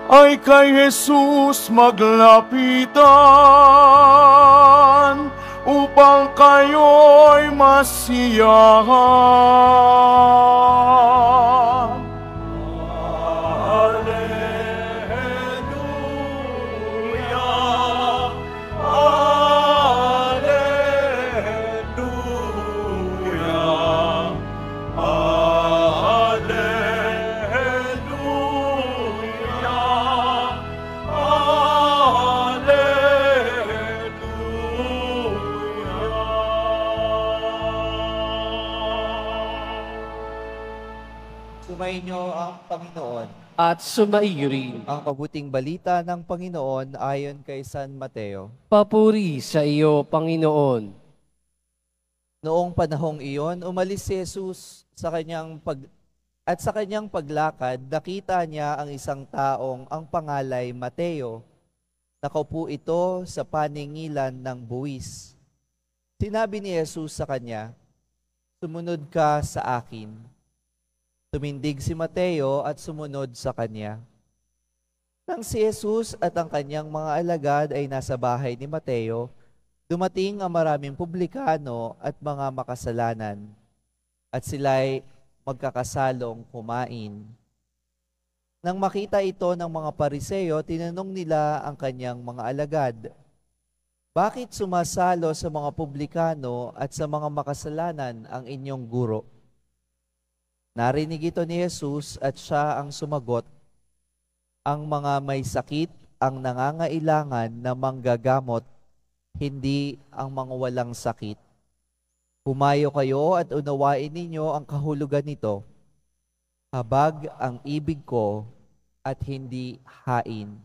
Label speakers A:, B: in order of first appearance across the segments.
A: ay kay Jesus maglapitan upang kayo'y masiyahan. Alleluia, Alleluia, Alleluia,
B: Sumainyo ang Panginoon.
C: At sumaiyo rin.
B: Ang mabuting balita ng Panginoon ayon kay San Mateo.
C: Papuri sa iyo, Panginoon.
B: Noong panahong iyon, umalis si Jesus sa kanyang paglakad, nakita niya ang isang taong ang pangalay Mateo. Nakaupo ito sa paningilan ng buwis. Sinabi ni Jesus sa kanya, "Sumunod ka sa akin." Tumindig si Mateo at sumunod sa kanya. Nang si Jesus at ang kanyang mga alagad ay nasa bahay ni Mateo, dumating ang maraming publikano at mga makasalanan, at sila'y magkakasalong kumain. Nang makita ito ng mga Pariseo, tinanong nila ang kanyang mga alagad, "Bakit sumasalo sa mga publikano at sa mga makasalanan ang inyong guro?" Narinig ito ni Jesus at siya ang sumagot, "Ang mga may sakit ang nangangailangan na manggagamot, hindi ang mga walang sakit. Humayo kayo at unawain ninyo ang kahulugan nito. Habag ang ibig ko at hindi hain.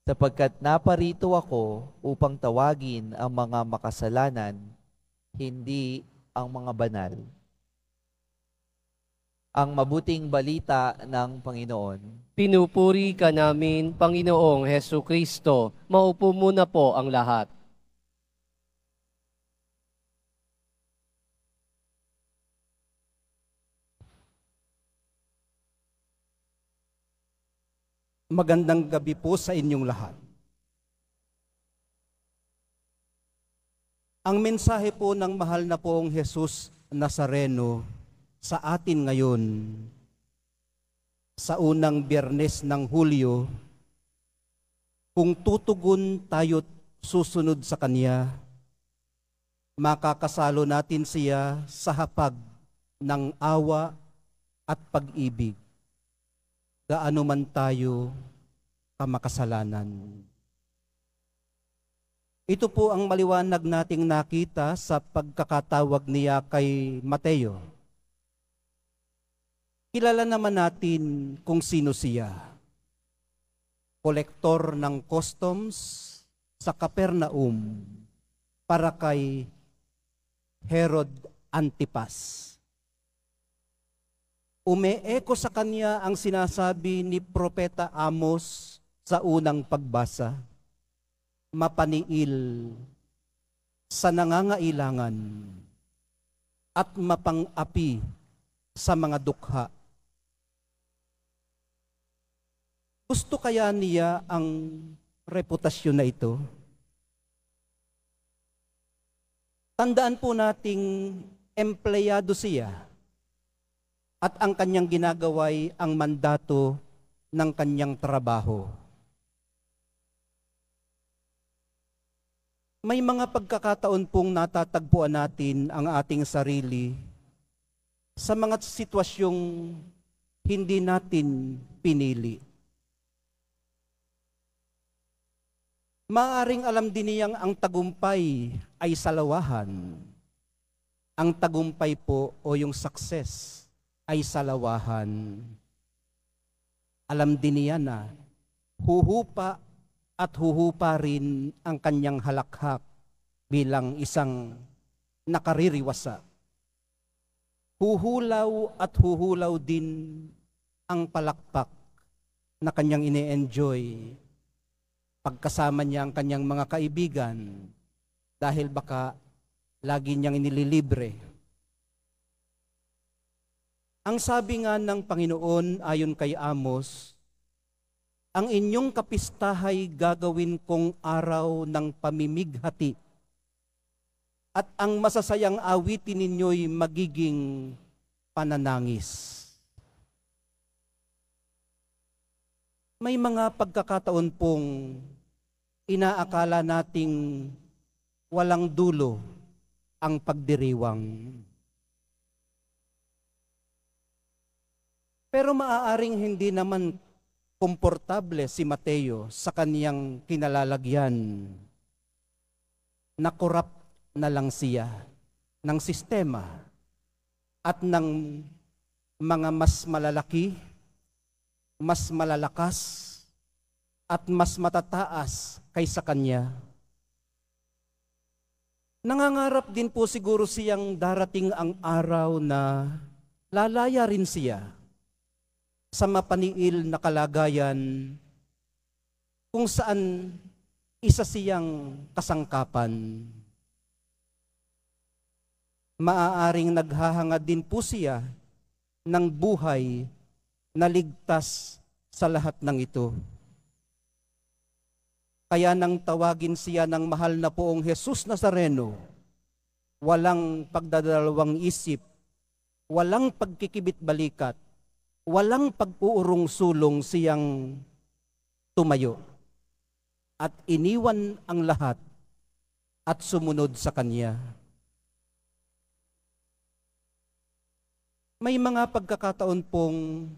B: Sapagkat naparito ako upang tawagin ang mga makasalanan, hindi ang mga banal." Ang mabuting balita ng Panginoon.
C: Pinupuri ka namin, Panginoong Hesu Kristo. Maupo muna po ang lahat.
D: Magandang gabi po sa inyong lahat. Ang mensahe po ng mahal na poong Jesus Nazareno sa atin ngayon, sa unang Biyernes ng Hulyo, kung tutugon tayo't susunod sa Kanya, makakasalo natin siya sa hapag ng awa at pag-ibig, gaano man tayo kamakasalanan. Ito po ang maliwanag nating nakita sa pagkakatawag niya kay Mateo. Kilala naman natin kung sino siya. Kolektor ng customs sa Capernaum para kay Herod Antipas. Umeeko sa kanya ang sinasabi ni Propeta Amos sa unang pagbasa, "Mapaniil sa nangangailangan at mapang-api sa mga dukha." Gusto kaya niya ang reputasyon na ito? Tandaan po nating empleyado siya at ang kanyang ginagaway ang mandato ng kanyang trabaho. May mga pagkakataon pong natatagpuan natin ang ating sarili sa mga sitwasyong hindi natin pinili. Maaring alam din niyang ang tagumpay ay salawahan. Ang tagumpay po o yung success ay salawahan. Alam din niya na huhupa at huhupa rin ang kanyang halakhak bilang isang nakaririwasa. Huhulaw at huhulaw din ang palakpak na kanyang ine-enjoy pagkasama niya ang kanyang mga kaibigan dahil baka lagi niyang inililibre. Ang sabi nga ng Panginoon ayon kay Amos, ang inyong kapistahay gagawin kong araw ng pamimighati, at ang masasayang awitin ninyo'y magiging pananangis. May mga pagkakataon pong inaakala nating walang dulo ang pagdiriwang. Pero maaaring hindi naman komportable si Mateo sa kaniyang kinalalagyan na korap na lang siya ng sistema at ng mga mas malalaki, mas malalakas, at mas matataas kaysa kanya. Nangangarap din po siguro siyang darating ang araw na lalaya rin siya sa mapaniil na kalagayan kung saan isa siyang kasangkapan. Maaaring naghahangad din po siya ng buhay na ligtas sa lahat ng ito. Kaya nang tawagin siya ng mahal na poong Jesus Nazareno, walang pagdadalawang isip, walang pagkikibit-balikat, walang pag-uurong-sulong siyang tumayo at iniwan ang lahat at sumunod sa kanya. May mga pagkakataon pong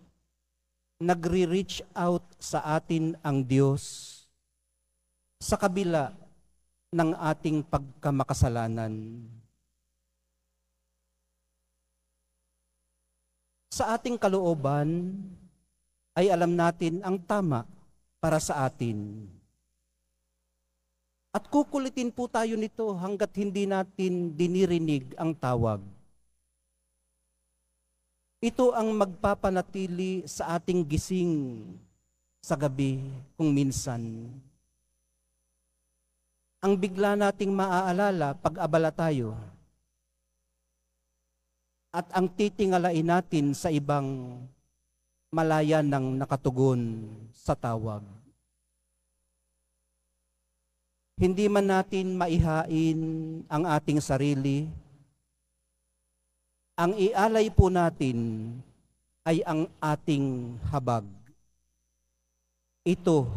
D: nagre-reach out sa atin ang Diyos sa kabila ng ating pagkamakasalanan. Sa ating kalooban ay alam natin ang tama para sa atin. At kukulitin po tayo nito hanggat hindi natin dinirinig ang tawag. Ito ang magpapanatili sa ating gising sa gabi kung minsan. Ang bigla nating maaalala pag abala tayo at ang titingalain natin sa ibang malaya ng nakatugon sa tawag. Hindi man natin maihain ang ating sarili, ang ialay po natin ay ang ating habag. Ito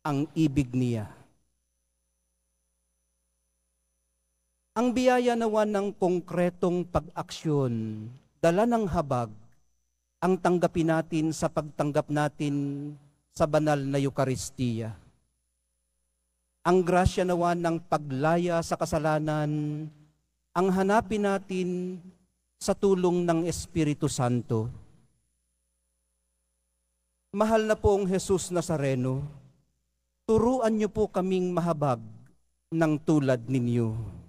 D: ang ibig niya. Ang biyaya nawa ng konkretong pag-aksyon, dala ng habag, ang tanggapin natin sa pagtanggap natin sa banal na Eukaristiya. Ang grasya nawa ng paglaya sa kasalanan, ang hanapin natin sa tulong ng Espiritu Santo. Mahal na poong Jesus Nazareno, turuan niyo po kaming mahabag ng tulad ninyo.